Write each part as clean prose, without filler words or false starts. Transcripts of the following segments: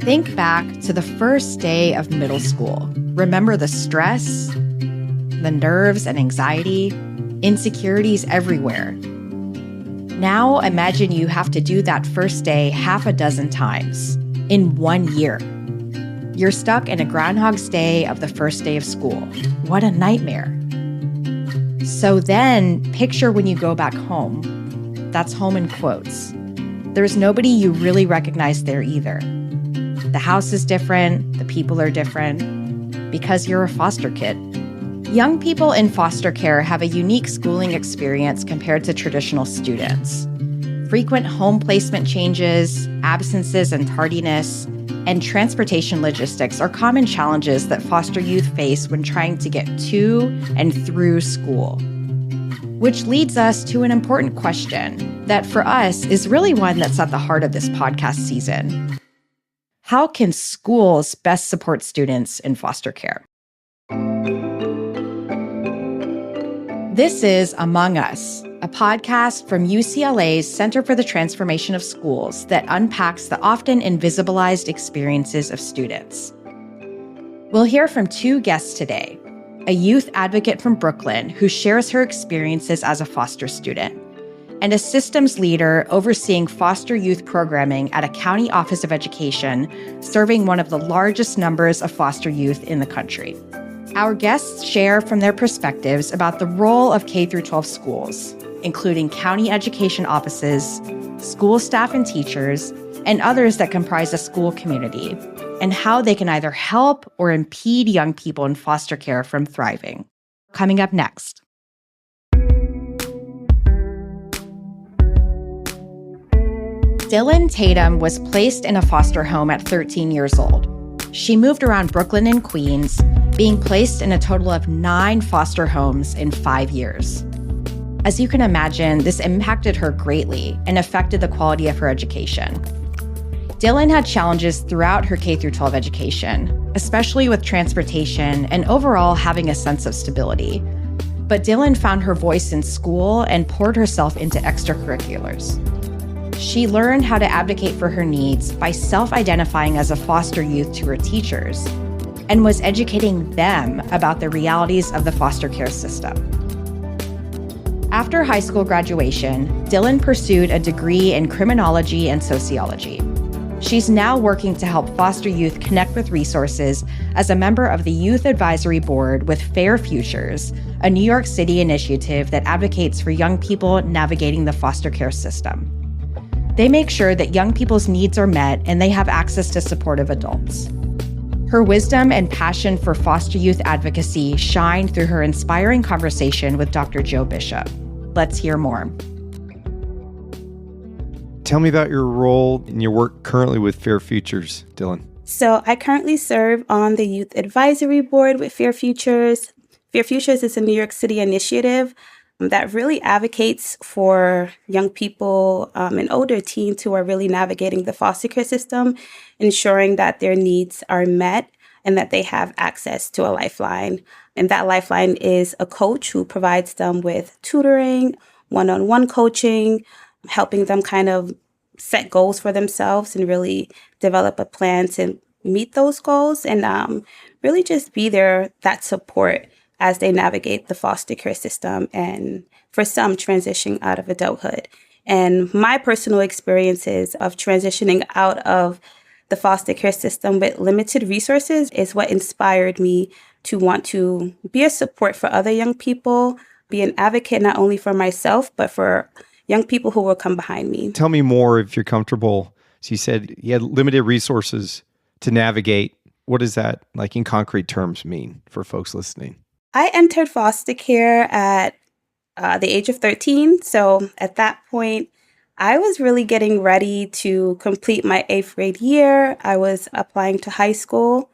Think back to the first day of middle school. Remember the stress, the nerves and anxiety, insecurities everywhere. Now imagine you have to do that first day half a dozen times in 1 year. You're stuck in a Groundhog's Day of the first day of school. What a nightmare. So then picture when you go back home. That's home in quotes. There's nobody you really recognize there either. The house is different, the people are different, because you're a foster kid. Young people in foster care have a unique schooling experience compared to traditional students. Frequent home placement changes, absences and tardiness, and transportation logistics are common challenges that foster youth face when trying to get to and through school. Which leads us to an important question that for us is really one that's at the heart of this podcast season. How can schools best support students in foster care? This is Among Us, a podcast from UCLA's Center for the Transformation of Schools that unpacks the often invisibilized experiences of students. We'll hear from two guests today, a youth advocate from Brooklyn who shares her experiences as a foster student, and a systems leader overseeing foster youth programming at a county office of education, serving one of the largest numbers of foster youth in the country. Our guests share from their perspectives about the role of K-12 schools, including county education offices, school staff and teachers, and others that comprise a school community, and how they can either help or impede young people in foster care from thriving. Coming up next. Dylan Tatom was placed in a foster home at 13 years old. She moved around Brooklyn and Queens, being placed in a total of 9 foster homes in 5 years. As you can imagine, this impacted her greatly and affected the quality of her education. Dylan had challenges throughout her K-12 education, especially with transportation and overall having a sense of stability. But Dylan found her voice in school and poured herself into extracurriculars. She learned how to advocate for her needs by self-identifying as a foster youth to her teachers and was educating them about the realities of the foster care system. After high school graduation, Dylan pursued a degree in criminology and sociology. She's now working to help foster youth connect with resources as a member of the Youth Advisory Board with Fair Futures, a New York City initiative that advocates for young people navigating the foster care system. They make sure that young people's needs are met and they have access to supportive adults. Her wisdom and passion for foster youth advocacy shine through her inspiring conversation with Dr. Joe Bishop. Let's hear more. Tell me about your role in your work currently with Fair Futures, Dylan. So I currently serve on the Youth Advisory Board with Fair Futures. Fair Futures is a New York City initiative that really advocates for young people and older teens who are really navigating the foster care system, ensuring that their needs are met and that they have access to a lifeline. And that lifeline is a coach who provides them with tutoring, one-on-one coaching, helping them kind of set goals for themselves and really develop a plan to meet those goals and really just be there, that support as they navigate the foster care system and for some transitioning out of adulthood. And my personal experiences of transitioning out of the foster care system with limited resources is what inspired me to want to be a support for other young people, be an advocate not only for myself, but for young people who will come behind me. Tell me more if you're comfortable. So you said you had limited resources to navigate. What does that, like in concrete terms, mean for folks listening? I entered foster care at the age of 13. So at that point, I was really getting ready to complete my 8th grade year. I was applying to high school.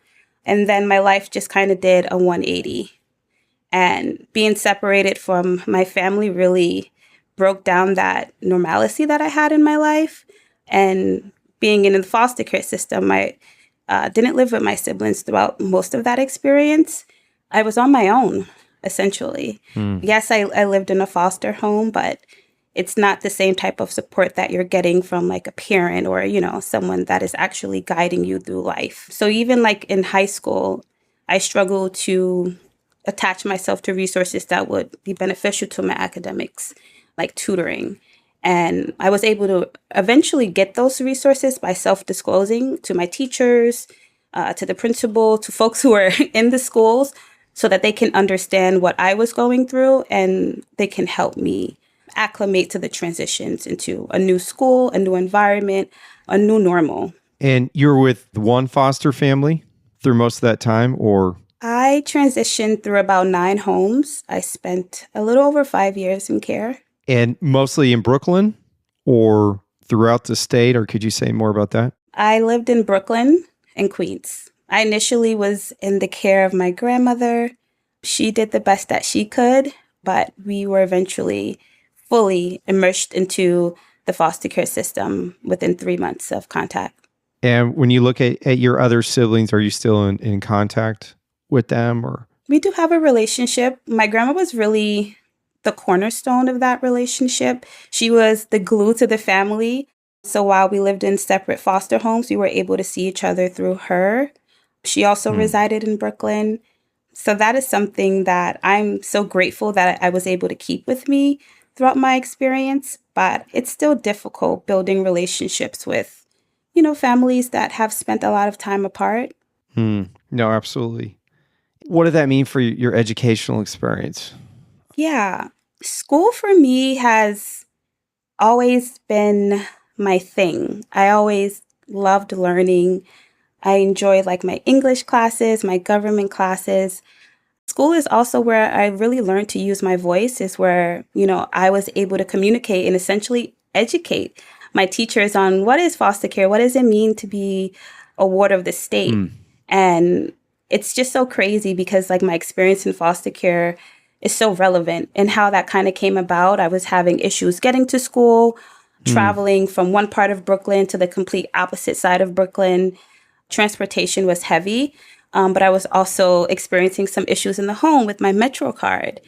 And then my life just kind of did a 180. And being separated from my family really broke down that normalcy that I had in my life. And being in the foster care system, I didn't live with my siblings throughout most of that experience. I was on my own, essentially. Yes, I lived in a foster home, but it's not the same type of support that you're getting from like a parent or, someone that is actually guiding you through life. So even like in high school, I struggled to attach myself to resources that would be beneficial to my academics, like tutoring. And I was able to eventually get those resources by self-disclosing to my teachers, to the principal, to folks who are in the schools, so that they can understand what I was going through and they can help me acclimate to the transitions into a new school, a new environment, a new normal. And you're with one foster family through most of that time, or? I transitioned through about 9 homes. I spent a little over 5 years in care. And mostly in Brooklyn or throughout the state, or could you say more about that? I lived in Brooklyn and Queens. I initially was in the care of my grandmother. She did the best that she could, but we were eventually fully immersed into the foster care system within 3 months of contact. And when you look at your other siblings, are you still in contact with them, or? We do have a relationship. My grandma was really the cornerstone of that relationship. She was the glue to the family. So while we lived in separate foster homes, we were able to see each other through her. She also resided in Brooklyn. So that is something that I'm so grateful that I was able to keep with me throughout my experience. But it's still difficult building relationships with, families that have spent a lot of time apart. No, absolutely. What did that mean for your educational experience? Yeah. School for me has always been my thing. I always loved learning. I enjoyed like my English classes, my government classes. School is also where I really learned to use my voice, is where, I was able to communicate and essentially educate my teachers on what is foster care, what does it mean to be a ward of the state. And it's just so crazy because like my experience in foster care is so relevant, and how that kind of came about. I was having issues getting to school, traveling from one part of Brooklyn to the complete opposite side of Brooklyn. Transportation was heavy, but I was also experiencing some issues in the home with my Metro card.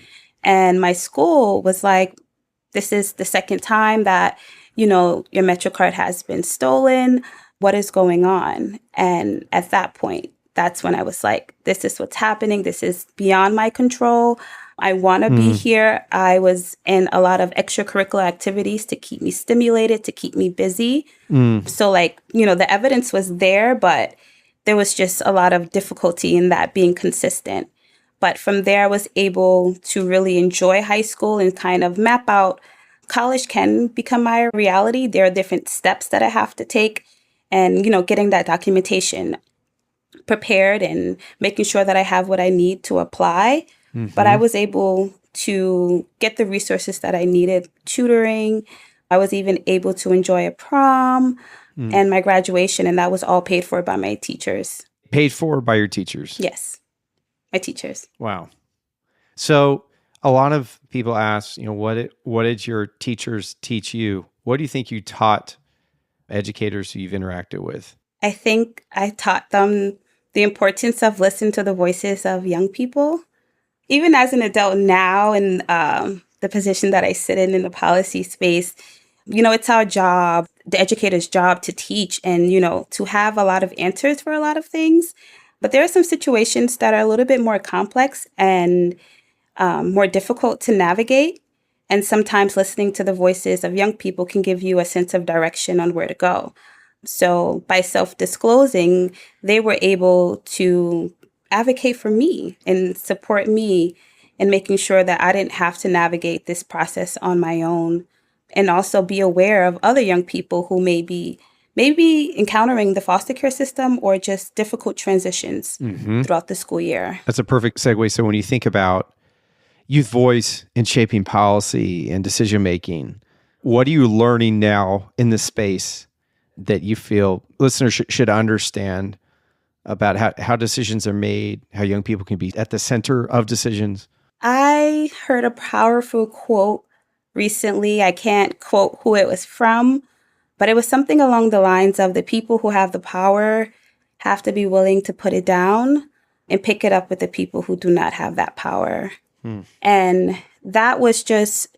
And my school was like, this is the second time that, your Metro card has been stolen. What is going on? And at that point, that's when I was like, this is what's happening. This is beyond my control. I want to be here. I was in a lot of extracurricular activities to keep me stimulated, to keep me busy. So like, the evidence was there, but there was just a lot of difficulty in that being consistent. But from there, I was able to really enjoy high school and kind of map out college can become my reality. There are different steps that I have to take, and, getting that documentation prepared and making sure that I have what I need to apply. But I was able to get the resources that I needed, tutoring. I was even able to enjoy a prom and my graduation, and that was all paid for by my teachers. Paid for by your teachers? Yes, my teachers. Wow. So a lot of people ask, what did your teachers teach you? What do you think you taught educators who you've interacted with? I think I taught them the importance of listening to the voices of young people. Even as an adult now, in the position that I sit in the policy space, it's our job, the educator's job, to teach and, to have a lot of answers for a lot of things. But there are some situations that are a little bit more complex and more difficult to navigate. And sometimes listening to the voices of young people can give you a sense of direction on where to go. So by self-disclosing, they were able to advocate for me and support me in making sure that I didn't have to navigate this process on my own, and also be aware of other young people who may be encountering the foster care system or just difficult transitions throughout the school year. That's a perfect segue. So when you think about youth voice in shaping policy and decision-making, what are you learning now in this space that you feel listeners should understand about how decisions are made, how young people can be at the center of decisions? I heard a powerful quote recently. I can't quote who it was from, but it was something along the lines of, the people who have the power have to be willing to put it down and pick it up with the people who do not have that power. And that was just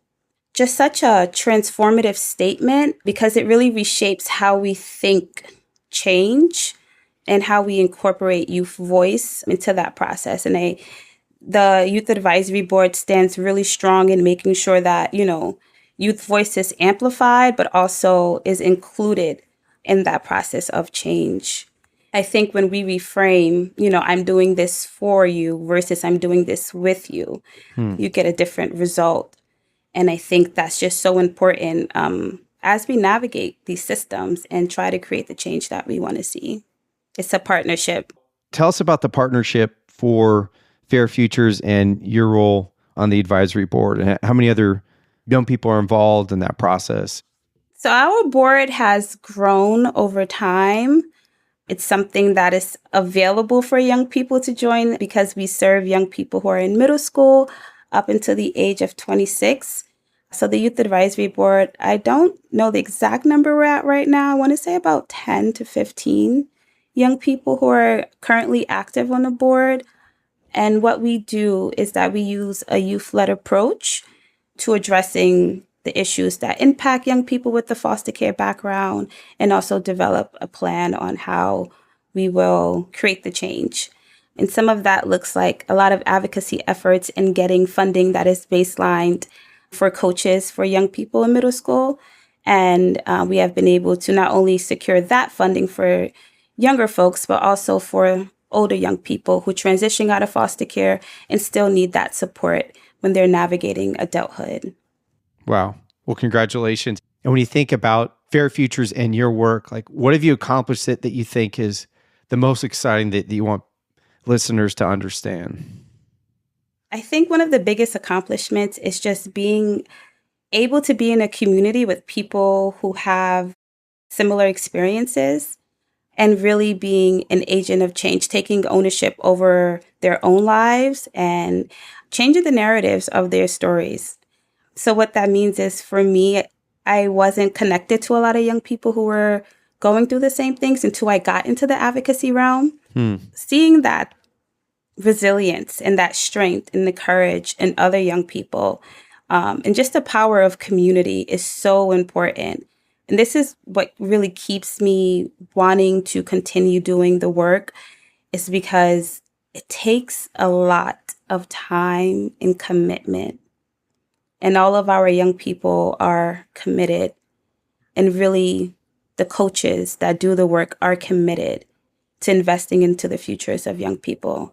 just such a transformative statement because it really reshapes how we think change and how we incorporate youth voice into that process. And the Youth Advisory Board stands really strong in making sure that, youth voice is amplified, but also is included in that process of change. I think when we reframe, I'm doing this for you versus I'm doing this with you, you get a different result. And I think that's just so important as we navigate these systems and try to create the change that we want to see. It's a partnership. Tell us about the partnership for Fair Futures and your role on the advisory board, and how many other young people are involved in that process. So our board has grown over time. It's something that is available for young people to join because we serve young people who are in middle school up until the age of 26. So the Youth Advisory Board, I don't know the exact number we're at right now. I want to say about 10 to 15 young people who are currently active on the board. And what we do is that we use a youth-led approach to addressing the issues that impact young people with the foster care background, and also develop a plan on how we will create the change. And some of that looks like a lot of advocacy efforts in getting funding that is baselined for coaches for young people in middle school. And we have been able to not only secure that funding for younger folks, but also for older young people who transition out of foster care and still need that support when they're navigating adulthood. Wow. Well, congratulations. And when you think about Fair Futures and your work, like what have you accomplished that you think is the most exciting that you want listeners to understand? I think one of the biggest accomplishments is just being able to be in a community with people who have similar experiences and really being an agent of change, taking ownership over their own lives and changing the narratives of their stories. So what that means is, for me, I wasn't connected to a lot of young people who were going through the same things until I got into the advocacy realm. Seeing that resilience and that strength and the courage in other young people and just the power of community is so important. And this is what really keeps me wanting to continue doing the work, is because it takes a lot of time and commitment. And all of our young people are committed. And really, the coaches that do the work are committed to investing into the futures of young people.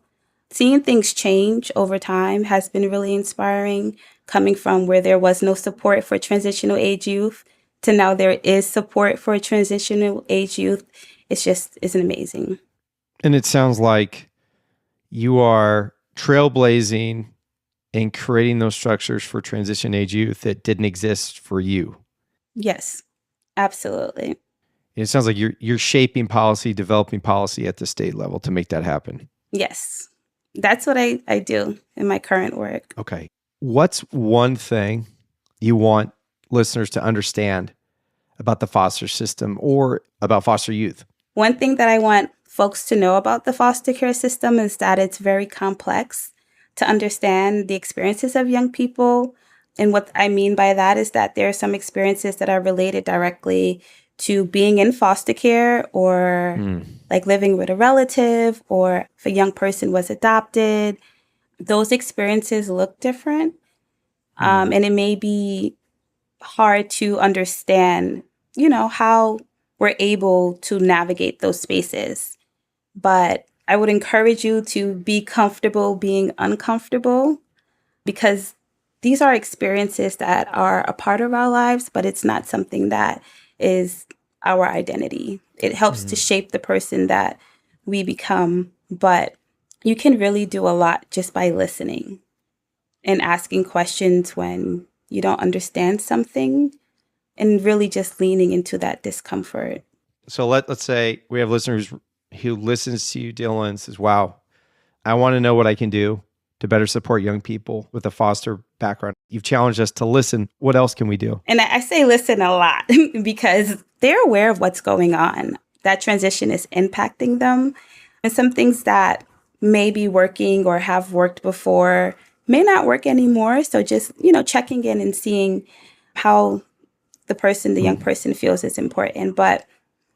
Seeing things change over time has been really inspiring, coming from where there was no support for transitional age youth to now there is support for transitional age youth. It's amazing. And it sounds like you are trailblazing and creating those structures for transition age youth that didn't exist for you. Yes, absolutely. It sounds like you're shaping policy, developing policy at the state level to make that happen. Yes, that's what I do in my current work. Okay. What's one thing you want listeners to understand about the foster system or about foster youth? One thing that I want folks to know about the foster care system is that it's very complex to understand the experiences of young people. And what I mean by that is that there are some experiences that are related directly to being in foster care, or like living with a relative, or if a young person was adopted. Those experiences look different. And it may be hard to understand, how we're able to navigate those spaces. But I would encourage you to be comfortable being uncomfortable, because these are experiences that are a part of our lives, but it's not something that is our identity. It helps to shape the person that we become, but you can really do a lot just by listening and asking questions when you don't understand something, and really just leaning into that discomfort. So let's say we have listeners who listens to you, Dylan, and says, wow, I want to know what I can do to better support young people with a foster background. You've challenged us to listen. What else can we do? And I say listen a lot because they're aware of what's going on. That transition is impacting them. And some things that may be working or have worked before may not work anymore. So just, checking in and seeing how the young person feels is important. But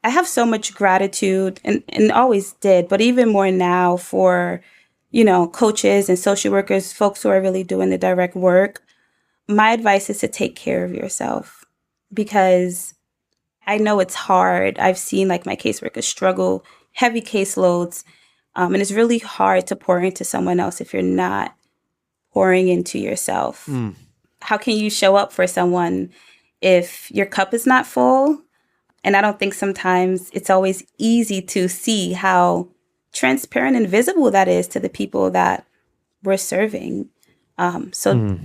I have so much gratitude and always did, but even more now for, coaches and social workers, folks who are really doing the direct work. My advice is to take care of yourself, because I know it's hard. I've seen like my caseworkers struggle, heavy caseloads, and it's really hard to pour into someone else if you're not pouring into yourself. How can you show up for someone if your cup is not full? And I don't think sometimes it's always easy to see how transparent and visible that is to the people that we're serving. So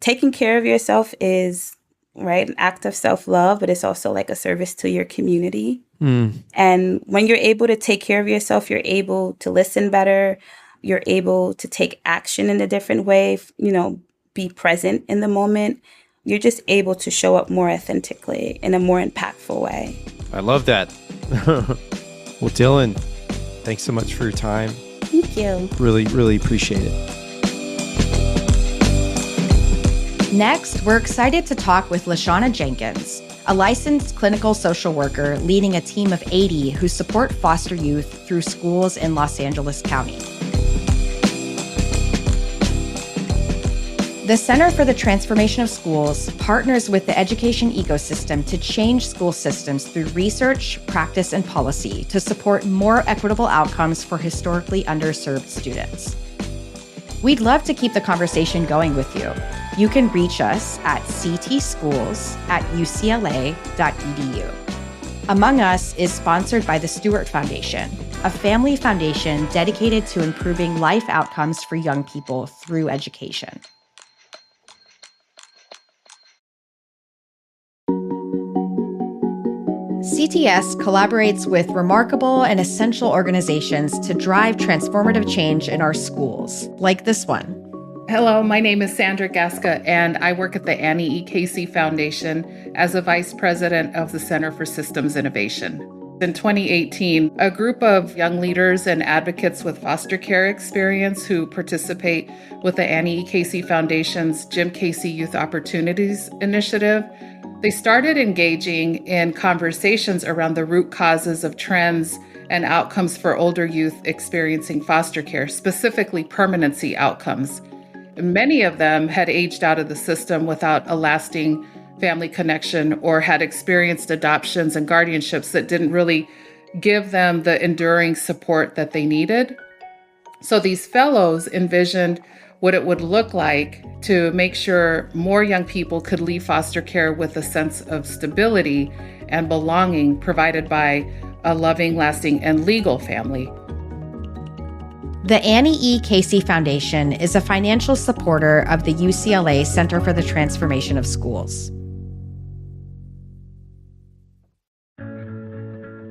taking care of yourself is, right, an act of self-love, but it's also like a service to your community. And when you're able to take care of yourself, you're able to listen better. You're able to take action in a different way, be present in the moment. You're just able to show up more authentically in a more impactful way. I love that. Well, Dylan, thanks so much for your time. Thank you. Really, really appreciate it. Next, we're excited to talk with Shona Jenkins, a licensed clinical social worker leading a team of 80 who support foster youth through schools in Los Angeles County. The Center for the Transformation of Schools partners with the education ecosystem to change school systems through research, practice, and policy to support more equitable outcomes for historically underserved students. We'd love to keep the conversation going with you. You can reach us at ctschools@ucla.edu. Among Us is sponsored by the Stewart Foundation, a family foundation dedicated to improving life outcomes for young people through education. CTS collaborates with remarkable and essential organizations to drive transformative change in our schools, like this one. Hello, my name is Sandra Gaska, and I work at the Annie E. Casey Foundation as a vice president of the Center for Systems Innovation. In 2018, a group of young leaders and advocates with foster care experience who participate with the Annie E. Casey Foundation's Jim Casey Youth Opportunities Initiative, they started engaging in conversations around the root causes of trends and outcomes for older youth experiencing foster care, specifically permanency outcomes. Many of them had aged out of the system without a lasting family connection or had experienced adoptions and guardianships that didn't really give them the enduring support that they needed. So these fellows envisioned what it would look like to make sure more young people could leave foster care with a sense of stability and belonging provided by a loving, lasting, and legal family. The Annie E. Casey Foundation is a financial supporter of the UCLA Center for the Transformation of Schools.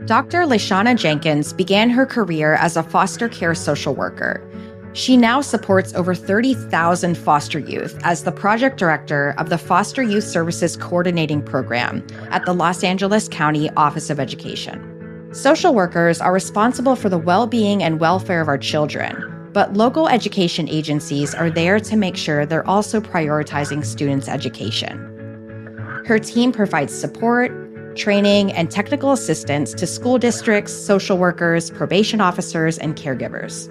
Dr. Shona Jenkins began her career as a foster care social worker. She now supports over 30,000 foster youth as the project director of the Foster Youth Services Coordinating Program at the Los Angeles County Office of Education. Social workers are responsible for the well-being and welfare of our children, but local education agencies are there to make sure they're also prioritizing students' education. Her team provides support, training, and technical assistance to school districts, social workers, probation officers, and caregivers.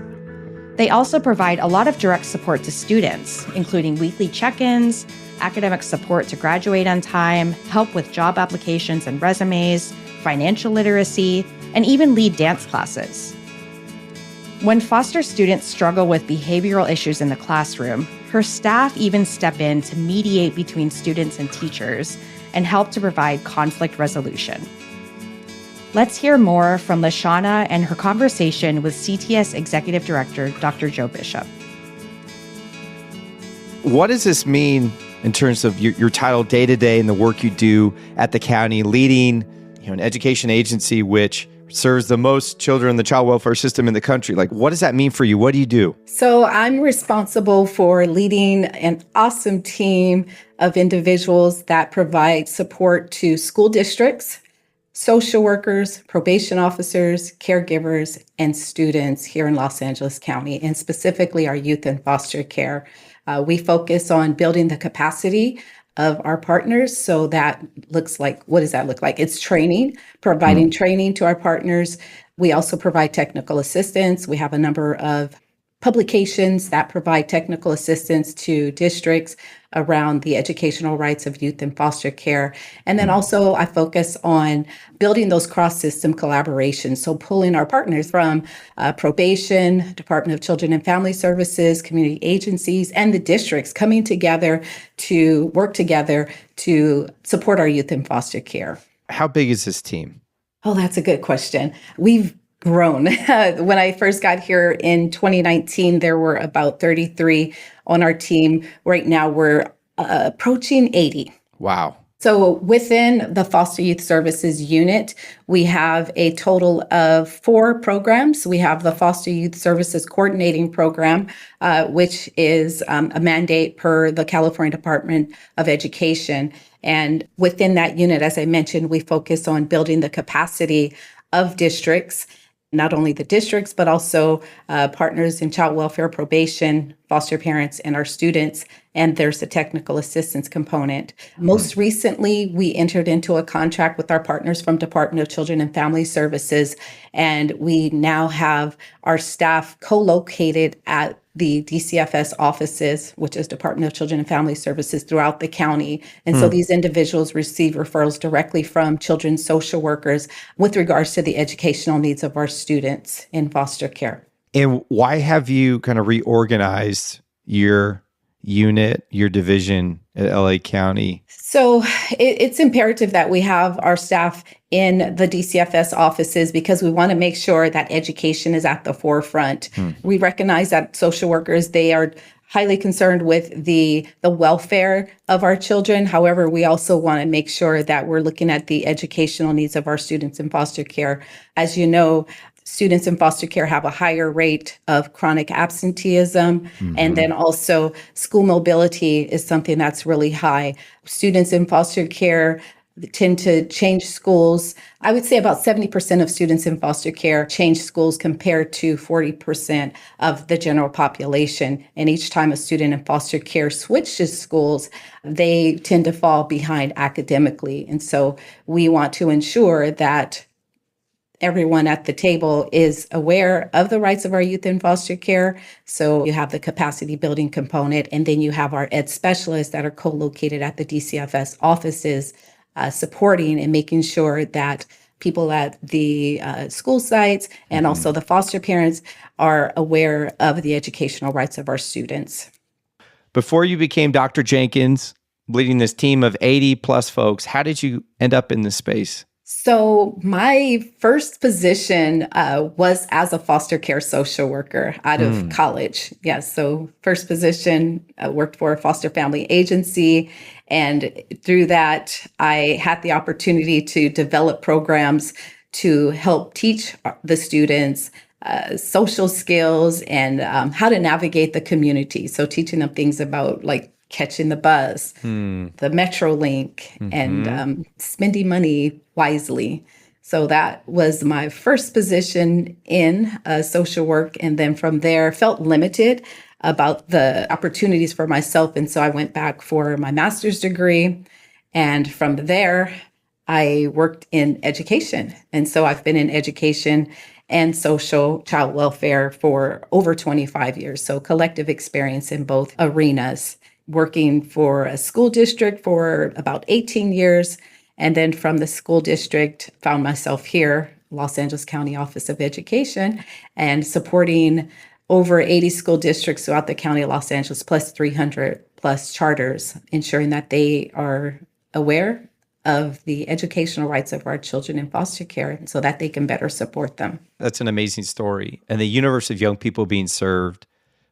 They also provide a lot of direct support to students, including weekly check-ins, academic support to graduate on time, help with job applications and resumes, financial literacy, and even lead dance classes. When foster students struggle with behavioral issues in the classroom, her staff even step in to mediate between students and teachers and help to provide conflict resolution. Let's hear more from Shona and her conversation with CTS Executive Director, Dr. Joe Bishop. What does this mean in terms of your title day-to-day and the work you do at the county, leading an education agency which serves the most children in the child welfare system in the country? Like, what does that mean for you? What do you do? So I'm responsible for leading an awesome team of individuals that provide support to school districts, social workers, probation officers, caregivers, and students here in Los Angeles County, and specifically our youth in foster care. We focus on building the capacity of our partners. So that looks like, what does that look like? It's training, providing training to our partners. We also provide technical assistance. We have a number of publications that provide technical assistance to districts around the educational rights of youth in foster care. And then also I focus on building those cross-system collaborations. So pulling our partners from probation, Department of Children and Family Services, community agencies, and the districts coming together to work together to support our youth in foster care. How big is this team? Oh, that's a good question. We've grown. When I first got here in 2019, there were about 33 on our team. Right now, we're approaching 80. Wow. So within the Foster Youth Services unit, we have a total of 4 programs. We have the Foster Youth Services Coordinating Program, which is a mandate per the California Department of Education. And within that unit, as I mentioned, we focus on building the capacity of districts, not only the districts, but also partners in child welfare, probation, foster parents, and our students. And there's a technical assistance component. Most recently, we entered into a contract with our partners from Department of Children and Family Services, and we now have our staff co-located at the DCFS offices, which is Department of Children and Family Services throughout the county. And so these individuals receive referrals directly from children's social workers with regards to the educational needs of our students in foster care. And why have you kind of reorganized your unit, your division at LA County? So it's imperative that we have our staff in the DCFS offices because we want to make sure that education is at the forefront. We recognize that social workers, they are highly concerned with the welfare of our children. However, we also want to make sure that we're looking at the educational needs of our students in foster care. As you know, students in foster care have a higher rate of chronic absenteeism. And then also school mobility is something that's really high. Students in foster care tend to change schools. I would say about 70% of students in foster care change schools compared to 40% of the general population. And each time a student in foster care switches schools, they tend to fall behind academically. And so we want to ensure that everyone at the table is aware of the rights of our youth in foster care. So you have the capacity building component, and then you have our ed specialists that are co-located at the DCFS offices, supporting and making sure that people at the school sites and also the foster parents are aware of the educational rights of our students. Before you became Dr. Jenkins, leading this team of 80 plus folks, how did you end up in this space? So my first position was as a foster care social worker out of college. Yes, so first position, I worked for a foster family agency. And through that, I had the opportunity to develop programs to help teach the students social skills and how to navigate the community. So teaching them things about like catching the bus, the Metrolink, and spending money wisely. So that was my first position in social work. And then from there, felt limited about the opportunities for myself. And so I went back for my master's degree. And from there, I worked in education. And so I've been in education and social child welfare for over 25 years. So collective experience in both arenas, working for a school district for about 18 years. And then from the school district, found myself here, Los Angeles County Office of Education, and supporting over 80 school districts throughout the county of Los Angeles, plus 300 plus charters, ensuring that they are aware of the educational rights of our children in foster care so that they can better support them. That's an amazing story. And the universe of young people being served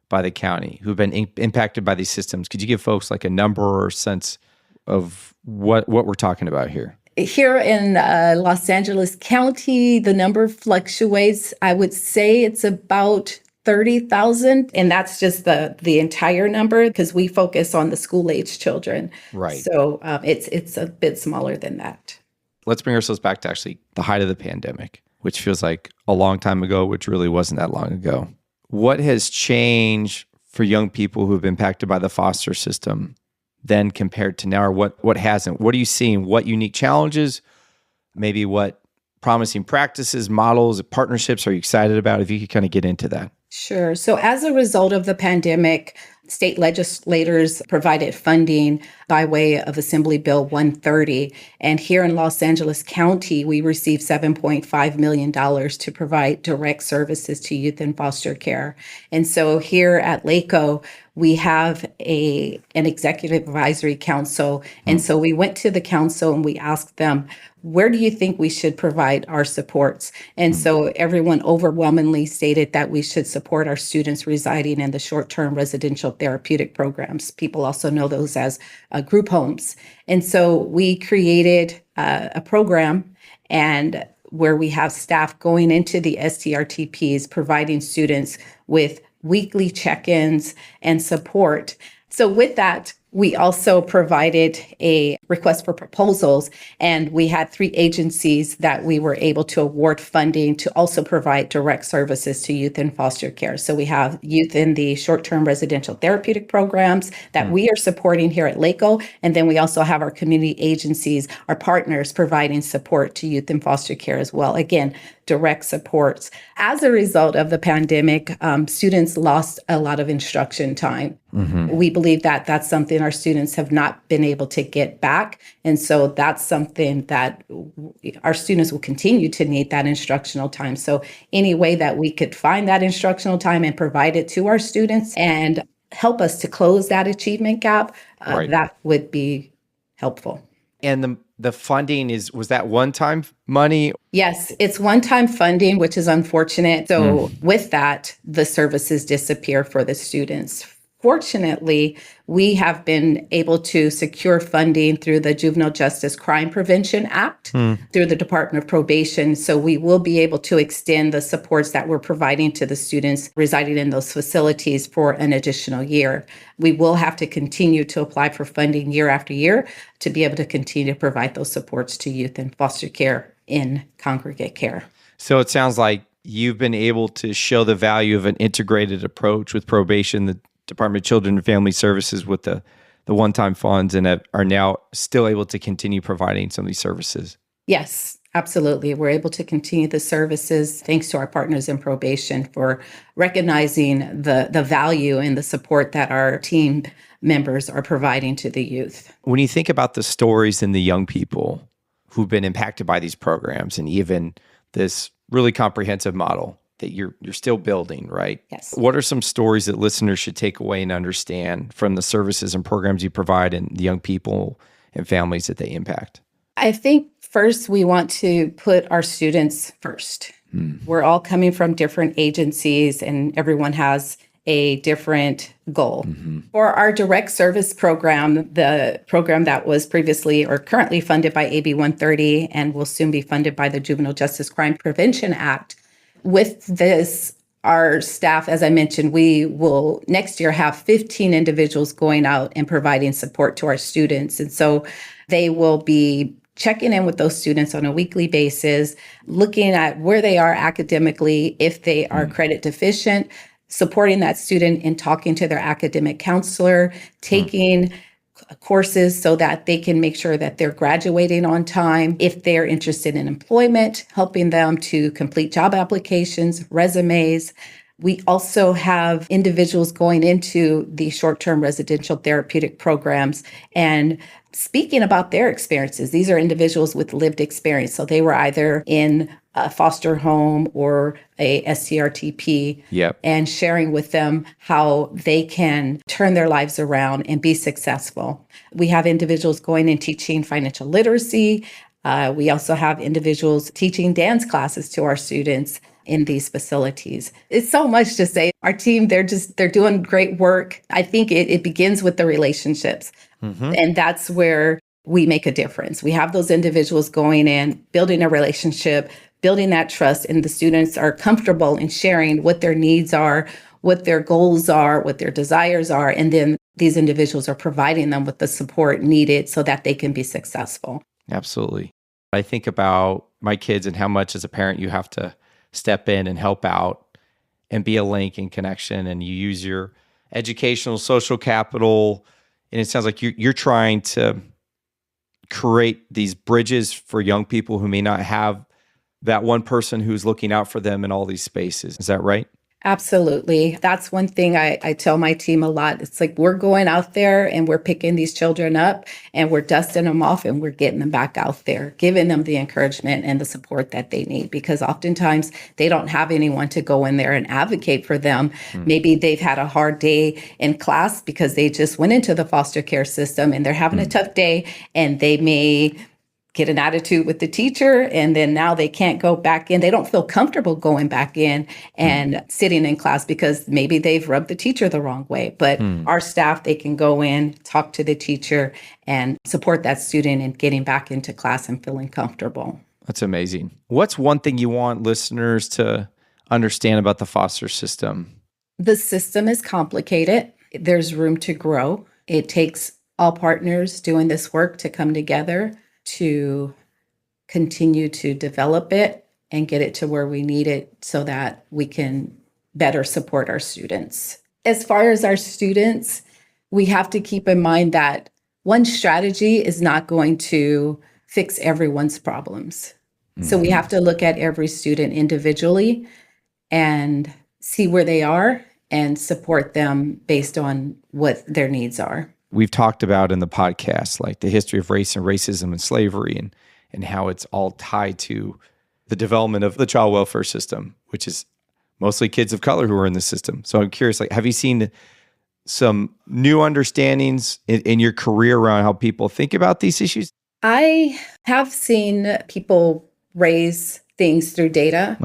by the county who've been impacted by these systems. Could you give folks like a number or sense of what we're talking about here? Here in Los Angeles County, the number fluctuates. I would say it's about 30,000, and that's just the entire number because we focus on the school-age children. Right. So it's a bit smaller than that. Let's bring ourselves back to actually the height of the pandemic, which feels like a long time ago, which really wasn't that long ago. What has changed for young people who have been impacted by the foster system then compared to now, or what hasn't? What are you seeing? What unique challenges? Maybe what promising practices, models, partnerships are you excited about? If you could kind of get into that. Sure. So as a result of the pandemic, state legislators provided funding by way of Assembly Bill 130. And here in Los Angeles County, we received $7.5 million to provide direct services to youth in foster care. And so here at LACO, we have an executive advisory council. And so we went to the council and we asked them, where do you think we should provide our supports? And so everyone overwhelmingly stated that we should support our students residing in the short-term residential therapeutic programs. People also know those as group homes. And so we created a program and where we have staff going into the STRTPs, providing students with weekly check-ins and support. So with that, we also provided a request for proposals, and we had 3 agencies that we were able to award funding to also provide direct services to youth in foster care. So we have youth in the short-term residential therapeutic programs that we are supporting here at LACO, and then we also have our community agencies, our partners, providing support to youth in foster care as well. Again, direct supports. As a result of the pandemic, students lost a lot of instruction time. We believe that that's something our students have not been able to get back. And so that's something that our students will continue to need, that instructional time. So any way that we could find that instructional time and provide it to our students and help us to close that achievement gap, that would be helpful. And the funding was that one-time money? Yes, it's one-time funding, which is unfortunate. So with that, the services disappear for the students. Fortunately, we have been able to secure funding through the Juvenile Justice Crime Prevention Act, through the Department of Probation. So we will be able to extend the supports that we're providing to the students residing in those facilities for an additional year. We will have to continue to apply for funding year after year to be able to continue to provide those supports to youth in foster care in congregate care. So it sounds like you've been able to show the value of an integrated approach with probation, the Department of Children and Family Services with the one-time funds, and are now still able to continue providing some of these services. Yes, absolutely. We're able to continue the services thanks to our partners in probation for recognizing the value and the support that our team members are providing to the youth. When you think about the stories and the young people who've been impacted by these programs and even this really comprehensive model that you're still building, right? Yes. What are some stories that listeners should take away and understand from the services and programs you provide and the young people and families that they impact? I think first we want to put our students first. We're all coming from different agencies and everyone has a different goal. For our direct service program, the program that was previously or currently funded by AB 130 and will soon be funded by the Juvenile Justice Crime Prevention Act, with this, our staff, as I mentioned, we will next year have 15 individuals going out and providing support to our students. And so they will be checking in with those students on a weekly basis, looking at where they are academically, if they are credit deficient, supporting that student in talking to their academic counselor, taking courses so that they can make sure that they're graduating on time. If they're interested in employment, helping them to complete job applications, resumes. We also have individuals going into the short-term residential therapeutic programs and speaking about their experiences. These are individuals with lived experience. So they were either in a foster home or a STRTP, and sharing with them how they can turn their lives around and be successful. We have individuals going and teaching financial literacy. We also have individuals teaching dance classes to our students in these facilities. It's so much to say. Our team, they're doing great work. I think it begins with the relationships. And that's where we make a difference. We have those individuals going in, building a relationship, building that trust, and the students are comfortable in sharing what their needs are, what their goals are, what their desires are. And then these individuals are providing them with the support needed so that they can be successful. Absolutely. I think about my kids and how much as a parent you have to step in and help out and be a link and connection. And you use your educational, social capital, And it sounds like you're trying to create these bridges for young people who may not have that one person who's looking out for them in all these spaces. Is that right? Absolutely. That's one thing I tell my team a lot. It's like we're going out there and we're picking these children up and we're dusting them off and we're getting them back out there, giving them the encouragement and the support that they need, because oftentimes they don't have anyone to go in there and advocate for them. Maybe they've had a hard day in class because they just went into the foster care system and they're having a tough day, and they may get an attitude with the teacher, and then now they can't go back in. They don't feel comfortable going back in and sitting in class because maybe they've rubbed the teacher the wrong way. But our staff, they can go in, talk to the teacher, and support that student in getting back into class and feeling comfortable. That's amazing. What's one thing you want listeners to understand about the foster system? The system is complicated. There's room to grow. It takes all partners doing this work to come together to continue to develop it and get it to where we need it so that we can better support our students. As far as our students, we have to keep in mind that one strategy is not going to fix everyone's problems. So we have to look at every student individually and see where they are and support them based on what their needs are. We've talked about in the podcast, like the history of race and racism and slavery, and how it's all tied to the development of the child welfare system, which is mostly kids of color who are in the system. So I'm curious, like, have you seen some new understandings in your career around how people think about these issues? I have seen people raise things through data.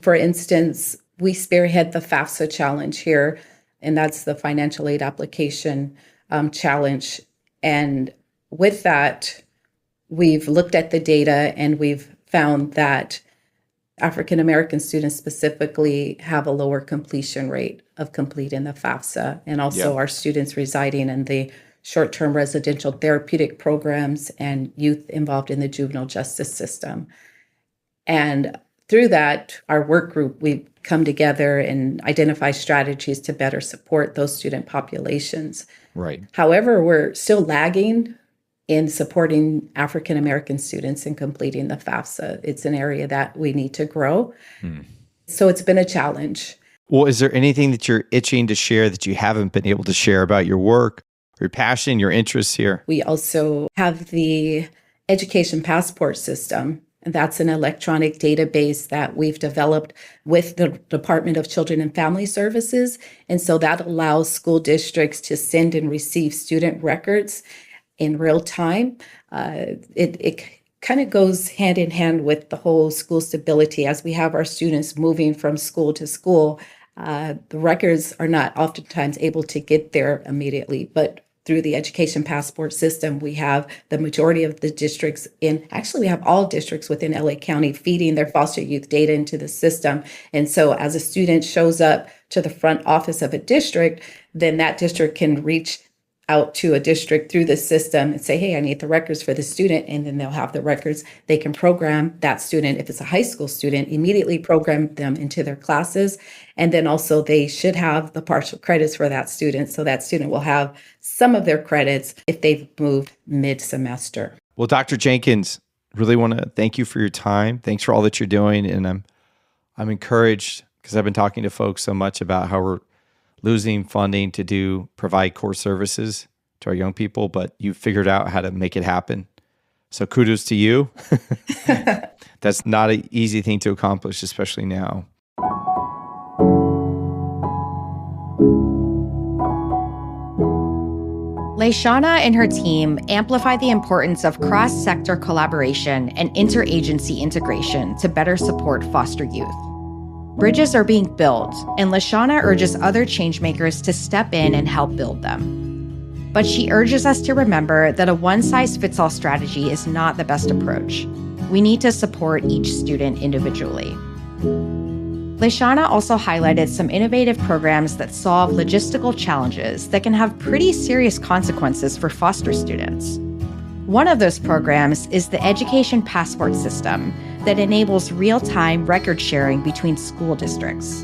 For instance, we spearhead the FAFSA challenge here, and that's the financial aid application challenge. And with that, we've looked at the data and we've found that African American students specifically have a lower completion rate of completing the FAFSA. And also our students residing in the short-term residential therapeutic programs and youth involved in the juvenile justice system. And through that, our work group, we've come together and identify strategies to better support those student populations. Right. However, we're still lagging in supporting African American students in completing the FAFSA. It's an area that we need to grow. So it's been a challenge. Well, is there anything that you're itching to share that you haven't been able to share about your work, your passion, your interests here? We also have the education passport system. And that's an electronic database that we've developed with the Department of Children and Family Services. And so that allows school districts to send and receive student records in real time. It kind of goes hand in hand with the whole school stability. As we have our students moving from school to school, the records are not oftentimes able to get there immediately, but through the education passport system, we have the majority of the districts we have all districts within LA County feeding their foster youth data into the system. And so as a student shows up to the front office of a district, then that district can reach out to a district through the system and say, hey, I need the records for the student. And then they'll have the records. They can program that student, if it's a high school student, immediately program them into their classes. And then also they should have the partial credits for that student. So that student will have some of their credits if they've moved mid-semester. Well, Dr. Jenkins, really want to thank you for your time. Thanks for all that you're doing. And I'm encouraged because I've been talking to folks so much about how we're losing funding to provide core services to our young people, but you've figured out how to make it happen. So kudos to you. That's not an easy thing to accomplish, especially now. Shona and her team amplify the importance of cross-sector collaboration and interagency integration to better support foster youth. Bridges are being built, and Shona urges other changemakers to step in and help build them. But she urges us to remember that a one-size-fits-all strategy is not the best approach. We need to support each student individually. Shona also highlighted some innovative programs that solve logistical challenges that can have pretty serious consequences for foster students. One of those programs is the Education Passport System that enables real-time record sharing between school districts.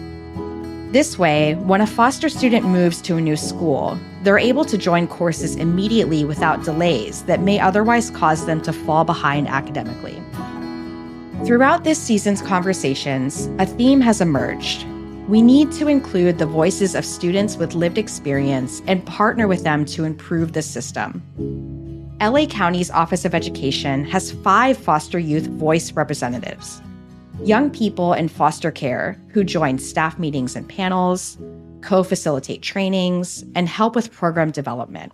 This way, when a foster student moves to a new school, they're able to join courses immediately without delays that may otherwise cause them to fall behind academically. Throughout this season's conversations, a theme has emerged. We need to include the voices of students with lived experience and partner with them to improve the system. LA County's Office of Education has 5 foster youth voice representatives, young people in foster care who join staff meetings and panels, co-facilitate trainings, and help with program development.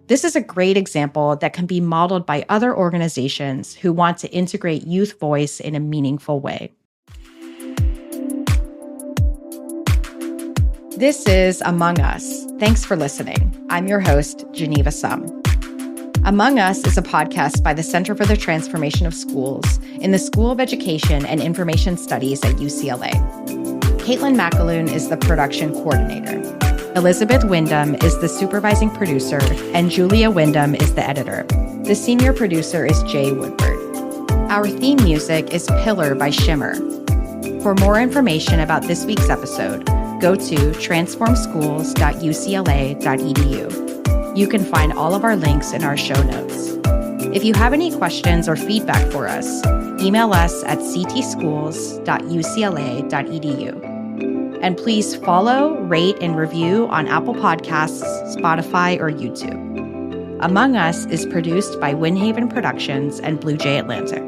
This is a great example that can be modeled by other organizations who want to integrate youth voice in a meaningful way. This is Among Us. Thanks for listening. I'm your host, Geneva Sum. Among Us is a podcast by the Center for the Transformation of Schools in the School of Education and Information Studies at UCLA. Caitlin McAloon is the production coordinator. Elizabeth Wyndham is the supervising producer, and Julia Wyndham is the editor. The senior producer is Jay Woodward. Our theme music is Pillar by Shimmer. For more information about this week's episode, go to transformschools.ucla.edu. You can find all of our links in our show notes. If you have any questions or feedback for us, email us at ctschools.ucla.edu. And please follow, rate, and review on Apple Podcasts, Spotify, or YouTube. Among Us is produced by Windhaven Productions and Blue Jay Atlantic.